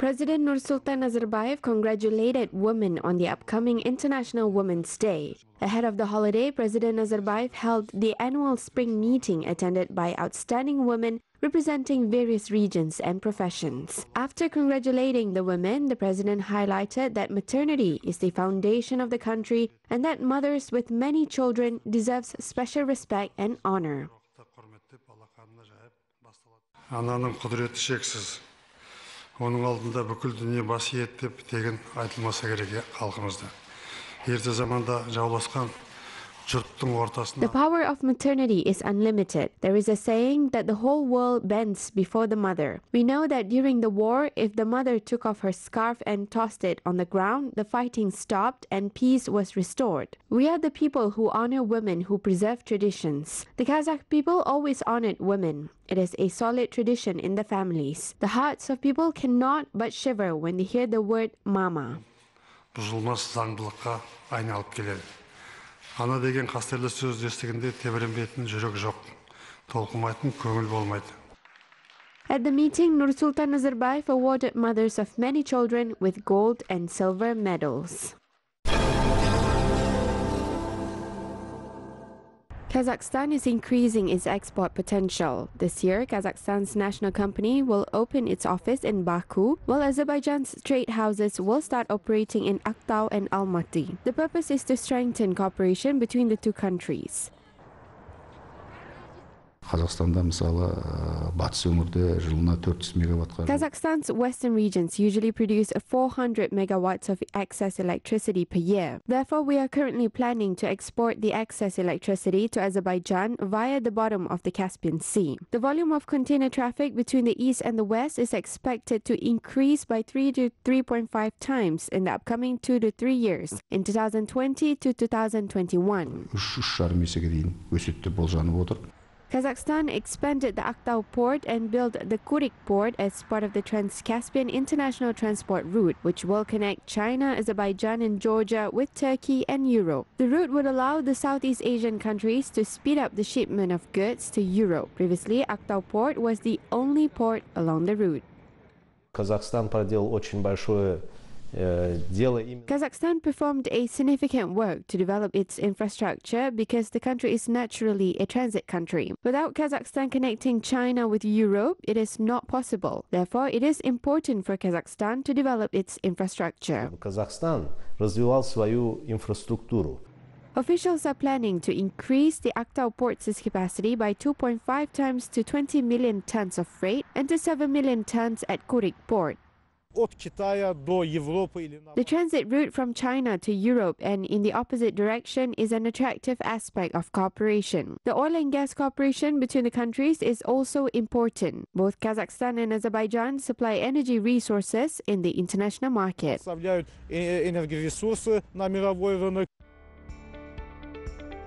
President Nursultan Nazarbayev congratulated women on the upcoming International Women's Day. Ahead of the holiday, President Nazarbayev held the annual spring meeting attended by outstanding women representing various regions and professions. After congratulating the women, the president highlighted that maternity is the foundation of the country and that mothers with many children deserve special respect and honor. Оның алдында бүкіл дүние бас иеді деп тегін айтылмаса керек халқымызда. Ерте заманда жауласқан жұрттың ортасында. The power of maternity is unlimited. There is a saying that the whole world bends before the mother. We know that during the war, if the mother took off her scarf and tossed it on the ground, the fighting stopped and peace was restored. We are the people who honor women, who preserve traditions. The Kazakh people always honored women. It is a solid tradition in the families. The hearts of people cannot but shiver when they hear the word mama. Бұзылмас заңдылыққа айналып келеді. Ана деген қастерлі сөз естігенде тебіренбейтін жүрек жоқ, толқымайтын көңіл болмайды. At the meeting, Nursultan Nazarbayev awarded mothers of many children with gold and silver medals. Kazakhstan is increasing its export potential. This year, Kazakhstan's national company will open its office in Baku, while Azerbaijan's trade houses will start operating in Aktau and Almaty. The purpose is to strengthen cooperation between the two countries. Қазақстанда мысалы батыс өңірде жылына 400 мегаваттқа. Kazakhstan's western regions usually produce 400 megawatts of excess electricity per year. Therefore, we are currently planning to export the excess electricity to Azerbaijan via the bottom of the Caspian Sea. The volume of container traffic between the east and the west is expected to increase by 3 to 3.5 times in the upcoming 2 to 3 years, in 2020 to 2021. 3,5 есеге дейін өседі деп болжанып отыр. Kazakhstan expanded the Aktau port and built the Kurik port as part of the Trans-Caspian International Transport Route, which will connect China, Azerbaijan and Georgia with Turkey and Europe. The route would allow the Southeast Asian countries to speed up the shipment of goods to Europe. Previously, Aktau port was the only port along the route. Kazakhstan проделал очень большое дело. Kazakhstan performed a significant work to develop its infrastructure because the country is naturally a transit country. Without Kazakhstan connecting China with Europe, it is not possible. Therefore, it is important for Kazakhstan to develop its infrastructure. Казахстан развивал свою инфраструктуру. Officials are planning to increase the Aktau port's capacity by 2.5 times to 20 million tons of freight and to 7 million tons at Kurik port. The transit route from China to Europe and in the opposite direction is an attractive aspect of cooperation. The oil and gas cooperation between the countries is also important. Both Kazakhstan and Azerbaijan supply energy resources in the international market.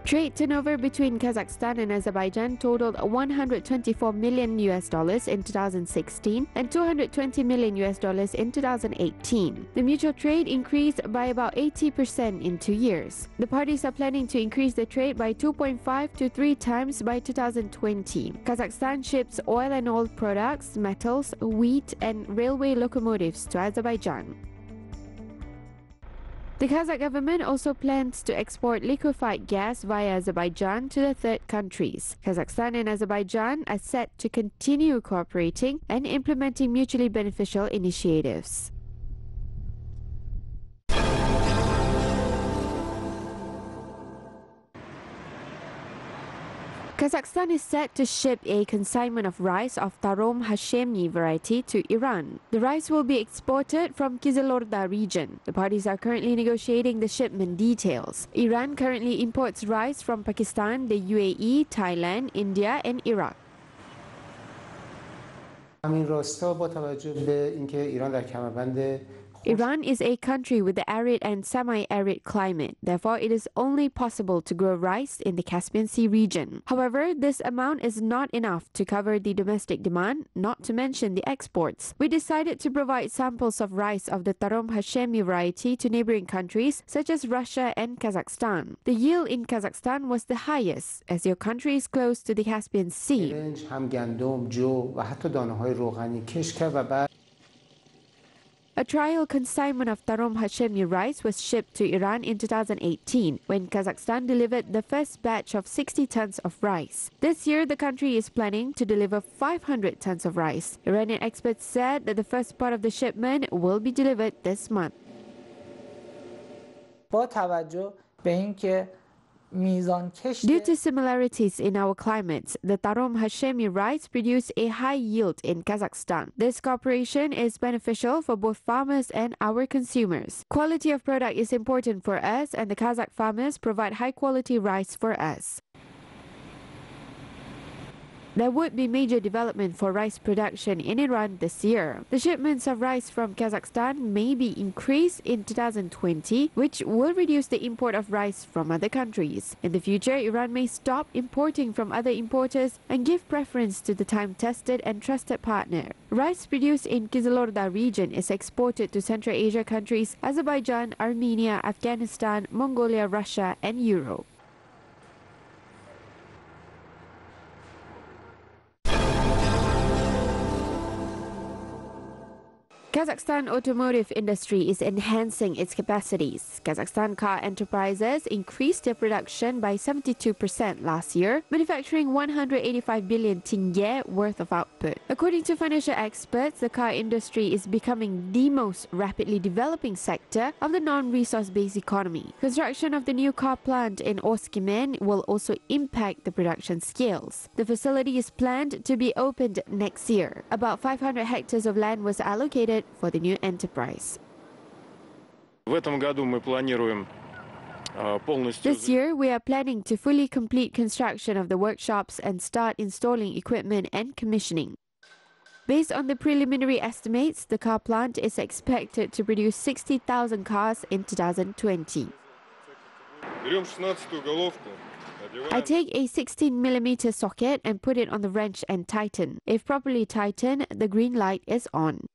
Trade turnover between Kazakhstan and Azerbaijan totaled $124 million in 2016 and $220 million in 2018. The mutual trade increased by about 80% in 2 years. The parties are planning to increase the trade by 2.5 to 3 times by 2020. Kazakhstan ships oil and oil products, metals, wheat, and railway locomotives to Azerbaijan. The Kazakh government also plans to export liquefied gas via Azerbaijan to the third countries. Kazakhstan and Azerbaijan are set to continue cooperating and implementing mutually beneficial initiatives. Kazakhstan is set to ship a consignment of rice of Tarom Hashemi variety to Iran. The rice will be exported from Kizilorda region. The parties are currently negotiating the shipment details. Iran currently imports rice from Pakistan, the UAE, Thailand, India, and Iraq. Iran is a country with the arid and semi-arid climate. Therefore, it is only possible to grow rice in the Caspian Sea region. However, this amount is not enough to cover the domestic demand, not to mention the exports. We decided to provide samples of rice of the Tarom Hashemi variety to neighboring countries such as Russia and Kazakhstan. The yield in Kazakhstan was the highest, as your country is close to the Caspian Sea. A trial consignment of Tarom Hashemi rice was shipped to Iran in 2018 when Kazakhstan delivered the first batch of 60 tons of rice. This year, the country is planning to deliver 500 tons of rice. Iranian experts said that the first part of the shipment will be delivered this month. با توجه به اینکه میزان کشت Due to similarities in our climates, the Tarom Hashemi rice produce a high yield in Kazakhstan. This cooperation is beneficial for both farmers and our consumers. Quality of product is important for us, and the Kazakh farmers provide high-quality rice for us. There would be major development for rice production in Iran this year. The shipments of rice from Kazakhstan may be increased in 2020, which will reduce the import of rice from other countries. In the future, Iran may stop importing from other importers and give preference to the time-tested and trusted partner. Rice produced in Pavlodar region is exported to Central Asia countries Azerbaijan, Armenia, Afghanistan, Mongolia, Russia, and Europe. Kazakhstan automotive industry is enhancing its capacities. Kazakhstan car enterprises increased their production by 72% last year, manufacturing 185 billion tenge worth of output. According to financial experts, the car industry is becoming the most rapidly developing sector of the non-resource-based economy. Construction of the new car plant in Oskimen will also impact the production scales. The facility is planned to be opened next year. About 500 hectares of land was allocated for the new enterprise. This year, we are planning to fully complete construction of the workshops and start installing equipment and commissioning. Based on the preliminary estimates, the car plant is expected to produce 60,000 cars in 2020. I take a 16mm socket and put it on the wrench and tighten. If properly tightened, the green light is on.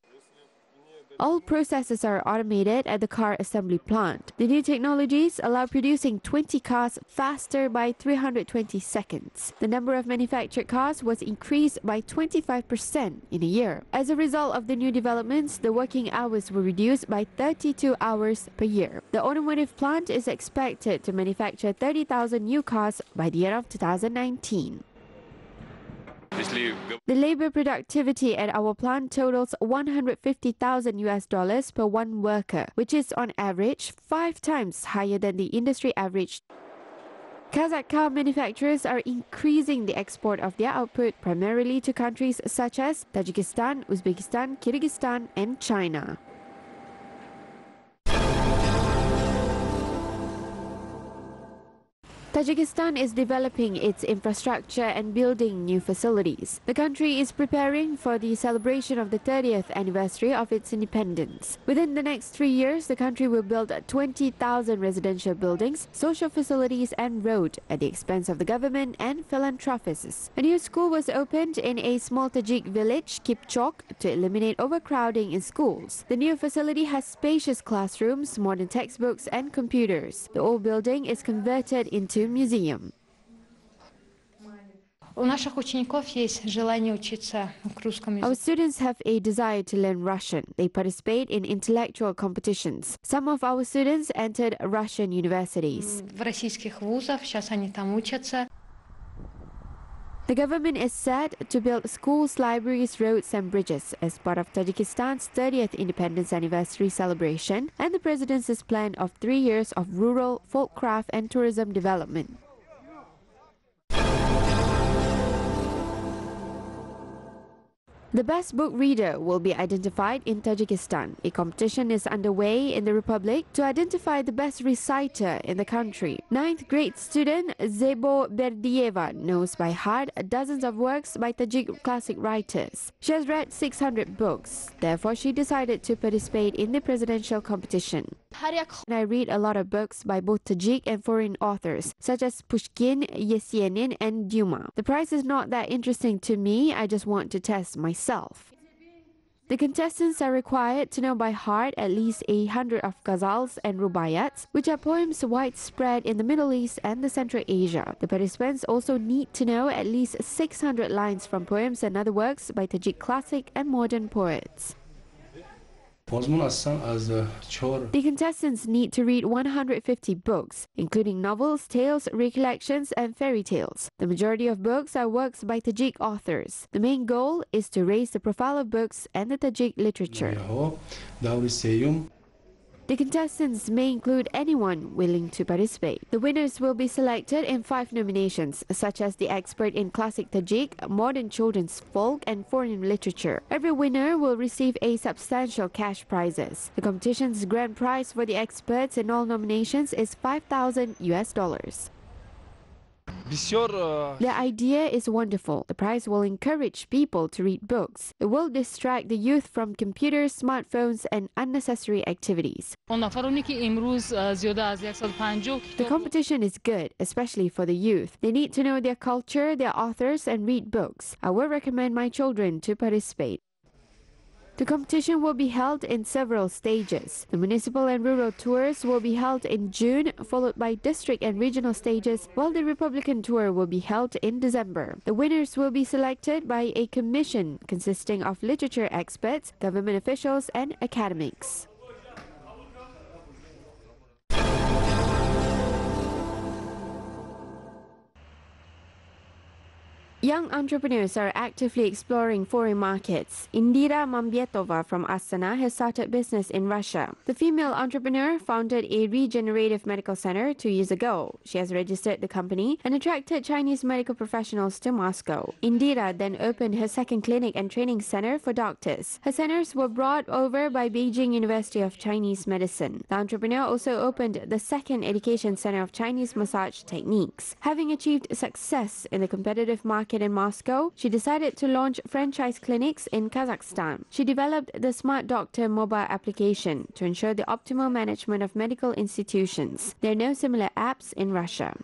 All processes are automated at the car assembly plant. The new technologies allow producing 20 cars faster by 320 seconds. The number of manufactured cars was increased by 25% in a year. As a result of the new developments, the working hours were reduced by 32 hours per year. The automotive plant is expected to manufacture 30,000 new cars by the end of 2019. The labor productivity at our plant totals $150,000 per one worker, which is on average 5 times higher than the industry average. Kazakh car manufacturers are increasing the export of their output primarily to countries such as Tajikistan, Uzbekistan, Kyrgyzstan, and China. Tajikistan is developing its infrastructure and building new facilities. The country is preparing for the celebration of the 30th anniversary of its independence. Within the next 3 years, the country will build 20,000 residential buildings, social facilities, and road at the expense of the government and philanthropists. A new school was opened in a small Tajik village, Kipchok, to eliminate overcrowding in schools. The new facility has spacious classrooms, modern textbooks, and computers. The old building is converted into museum. Our students have a desire to learn Russian. They participate in intellectual competitions. Some of our students entered Russian universities. The government is set to build schools, libraries, roads, and bridges as part of Tajikistan's 30th independence anniversary celebration and the president's plan of 3 years of rural, folk craft, and tourism development. The best book reader will be identified in Tajikistan. A competition is underway in the Republic to identify the best reciter in the country. 9th grade student Zebo Berdieva knows by heart dozens of works by Tajik classic writers. She has read 600 books. Therefore, she decided to participate in the presidential competition. I read a lot of books by both Tajik and foreign authors, such as Pushkin, Yesenin, and Duma. The prize is not that interesting to me. I just want to test myself. The contestants are required to know by heart at least 100 of ghazals and rubayats, which are poems widespread in the Middle East and the Central Asia. The participants also need to know at least 600 lines from poems and other works by Tajik classic and modern poets. The contestants need to read 150 books, including novels, tales, recollections, and fairy tales. The majority of books are works by Tajik authors. The main goal is to raise the profile of books and the Tajik literature. The contestants may include anyone willing to participate. The winners will be selected in 5 nominations, such as the expert in classic Tajik, modern children's folk, and foreign literature. Every winner will receive a substantial cash prizes. The competition's grand prize for the experts in all nominations is $5,000. The idea is wonderful. The prize will encourage people to read books. It will distract the youth from computers, smartphones, and unnecessary activities. The competition is good, especially for the youth. They need to know their culture, their authors, and read books. I will recommend my children to participate. The competition will be held in several stages. The municipal and rural tours will be held in June, followed by district and regional stages, while the Republican tour will be held in December. The winners will be selected by a commission consisting of literature experts, government officials, and academics. Young entrepreneurs are actively exploring foreign markets. Indira Mambietova from Astana has started business in Russia. The female entrepreneur founded a regenerative medical center 2 years ago. She has registered the company and attracted Chinese medical professionals to Moscow. Indira then opened her second clinic and training center for doctors. Her centers were brought over by Beijing University of Chinese Medicine. The entrepreneur also opened the second education center of Chinese massage techniques. Having achieved success in the competitive market in Moscow, she decided to launch franchise clinics in Kazakhstan. She developed the Smart Doctor mobile application to ensure the optimal management of medical institutions. There are no similar apps in Russia.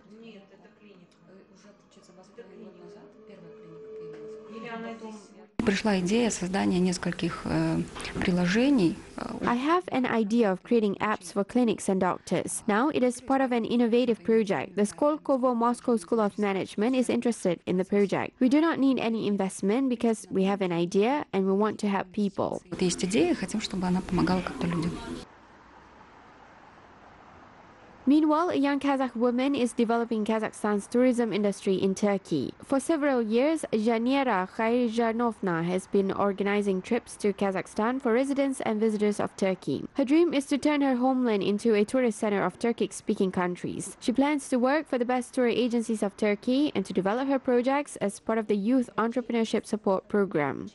I have an idea of creating apps for clinics and doctors. Now it is part of an innovative project. The Skolkovo Moscow School of Management is interested in the project. We do not need any investment because we have an idea and we want to help people. Meanwhile, a young Kazakh woman is developing Kazakhstan's tourism industry in Turkey. For several years, Janera Khairjanovna has been organizing trips to Kazakhstan for residents and visitors of Turkey. Her dream is to turn her homeland into a tourist center of Turkic-speaking countries. She plans to work for the best tour agencies of Turkey and to develop her projects as part of the Youth Entrepreneurship Support Program.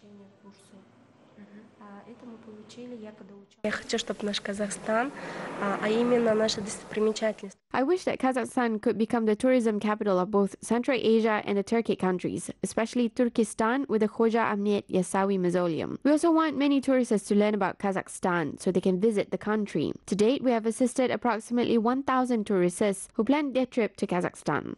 I wish that Kazakhstan could become the tourism capital of both Central Asia and the Turkic countries, especially Turkistan with the Khoja Ahmet Yasawi Mausoleum. We also want many tourists to learn about Kazakhstan so they can visit the country. To date, we have assisted approximately 1,000 tourists who planned their trip to Kazakhstan.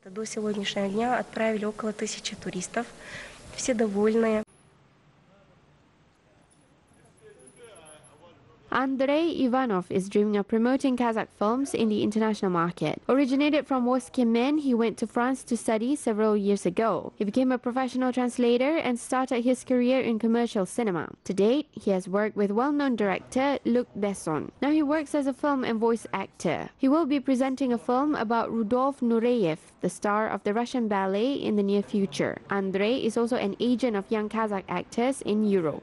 Andrei Ivanov is dreaming of promoting Kazakh films in the international market. Originated from Woskiemen, he went to France to study several years ago. He became a professional translator and started his career in commercial cinema. To date, he has worked with well-known director Luc Besson. Now he works as a film and voice actor. He will be presenting a film about Rudolf Nureyev, the star of the Russian ballet, in the near future. Andrei is also an agent of young Kazakh actors in Europe.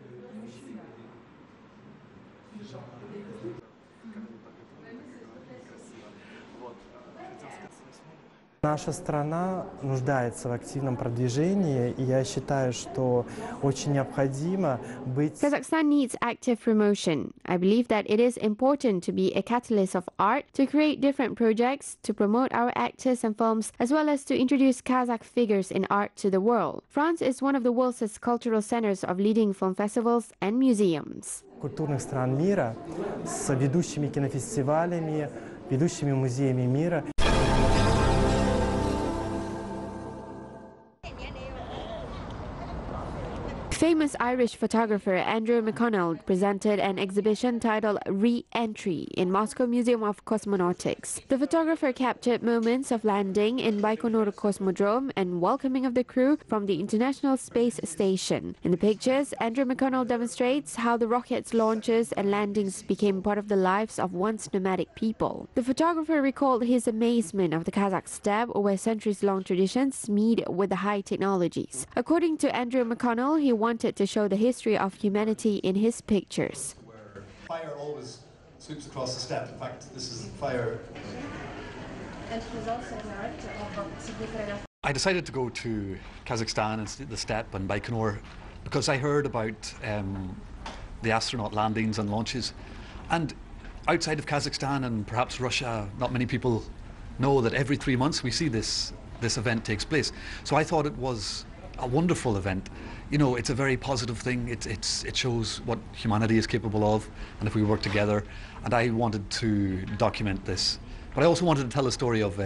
Наша страна нуждается в активном продвижении, и я считаю, что очень необходимо быть... Kazakhstan needs active promotion. I believe that it is important to be a catalyst of art, to create different projects, to promote our actors and films, as well as to introduce Kazakh figures in art to the world. France is one of the world's cultural centers of leading film festivals and museums. Культурных стран мира с ведущими кинофестивалями, ведущими музеями мира. Famous Irish photographer Andrew Mcconnell presented an exhibition titled Re-Entry in Moscow Museum of Cosmonautics. The photographer captured moments of landing in Baikonur Cosmodrome and welcoming of the crew from the International Space Station. In the pictures, Andrew Mcconnell demonstrates how the rocket's launches and landings became part of the lives of once nomadic people. The photographer recalled his amazement of the Kazakh steppe, where centuries-long traditions meet with the high technologies. According to Andrew Mcconnell, he wanted to show the history of humanity in his pictures. Where fire always sweeps across the steppe. In fact, this is fire. And he's also an art. I decided to go to Kazakhstan and the steppe and Baikonur because I heard about the astronaut landings and launches. And outside of Kazakhstan and perhaps Russia, not many people know that every 3 months we see this event takes place. So I thought it was a wonderful event. You know, it's a very positive thing. It shows what humanity is capable of, and if we work together. And I wanted to document this, but I also wanted to tell a story of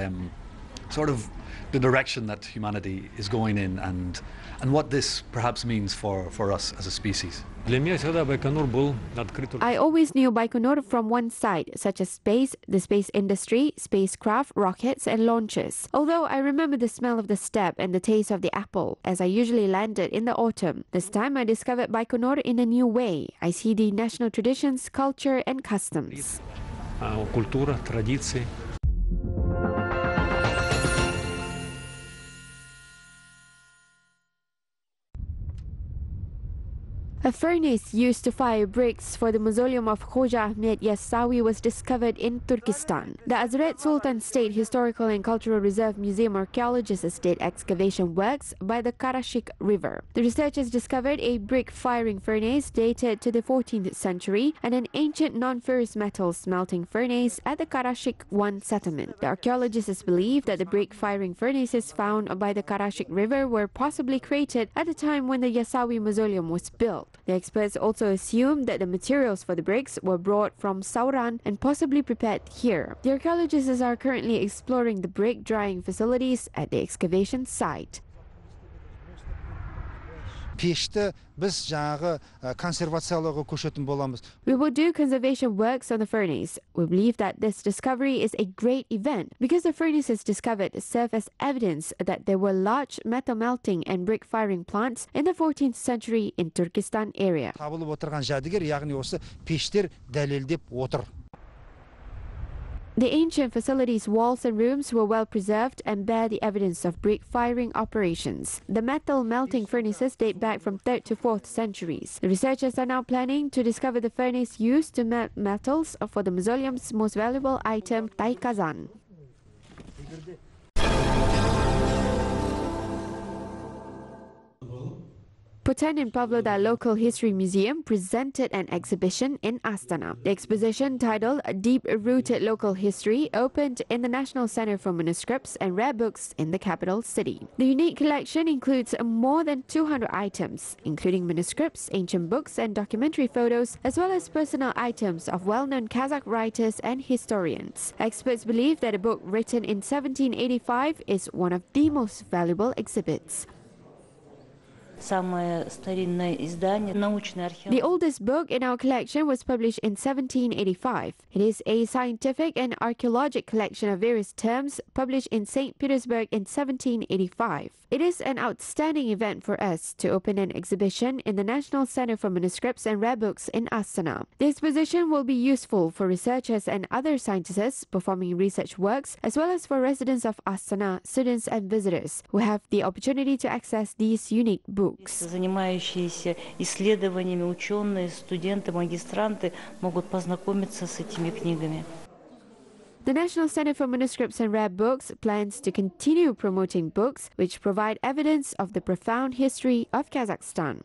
sort of the direction that humanity is going in, and what this perhaps means for us as a species. I always knew Baikonur from one side, such as space, the space industry, spacecraft, rockets and launches. Although I remember the smell of the steppe and the taste of the apple, as I usually landed in the autumn. This time I discovered Baikonur in a new way. I see the national traditions, culture and customs. Культура, традиции. A furnace used to fire bricks for the mausoleum of Khoja Ahmed Yassawi was discovered in Turkistan. The Hazrat Sultan State Historical and Cultural Reserve Museum archaeologists did excavation works by the Karashik River. The researchers discovered a brick-firing furnace dated to the 14th century and an ancient non-ferrous metal smelting furnace at the Karashik I settlement. The archaeologists believe that the brick-firing furnaces found by the Karashik River were possibly created at the time when the Yassawi mausoleum was built. The experts also assume that the materials for the bricks were brought from Sauran and possibly prepared here. The archaeologists are currently exploring the brick drying facilities at the excavation site. We will do conservation works on the furnace. We believe that this discovery is a great event because the furnaces discovered serve as evidence that there were large metal melting and brick firing plants in the 14th century in Turkistan area. The ancient facilities' walls and rooms were well preserved and bear the evidence of brick firing operations. The metal melting furnaces date back from 3rd to 4th centuries. The researchers are now planning to discover the furnace used to melt metals for the mausoleum's most valuable item, Kazan. Putin and Pavlodar Local History Museum presented an exhibition in Astana. The exposition, titled Deep-Rooted Local History, opened in the National Center for Manuscripts and Rare Books in the capital city. The unique collection includes more than 200 items, including manuscripts, ancient books and documentary photos, as well as personal items of well-known Kazakh writers and historians. Experts believe that a book written in 1785 is one of the most valuable exhibits. The oldest book in our collection was published in 1785. It is a scientific and archaeologic collection of various terms published in St. Petersburg in 1785. It is an outstanding event for us to open an exhibition in the National Center for Manuscripts and Rare Books in Astana. The exposition will be useful for researchers and other scientists performing research works, as well as for residents of Astana, students and visitors who have the opportunity to access these unique books. Занимающиеся исследованиями ученые, студенты, магистранты могут познакомиться с этими книгами. The National Center for Manuscripts and Rare Books plans to continue promoting books which provide evidence of the profound history of Kazakhstan.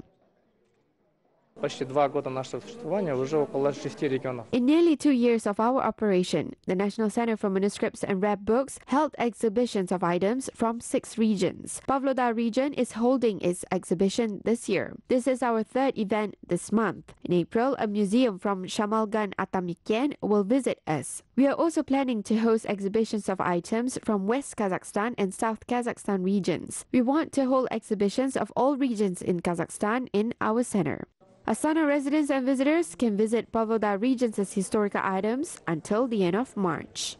Почти 2 года нашего существования уже около 6 регионов. In nearly 2 years of our operation, the National Center for Manuscripts and Rare Books held exhibitions of items from 6 regions. Pavlodar region is holding its exhibition this year. This is our 3rd event this month. In April, a museum from Shamalgan Atamiken will visit us. We are also planning to host exhibitions of items from West Kazakhstan and South Kazakhstan regions. We want to hold exhibitions of all regions in Kazakhstan in our center. Astana residents and visitors can visit Pavlodar region's historical items until the end of March.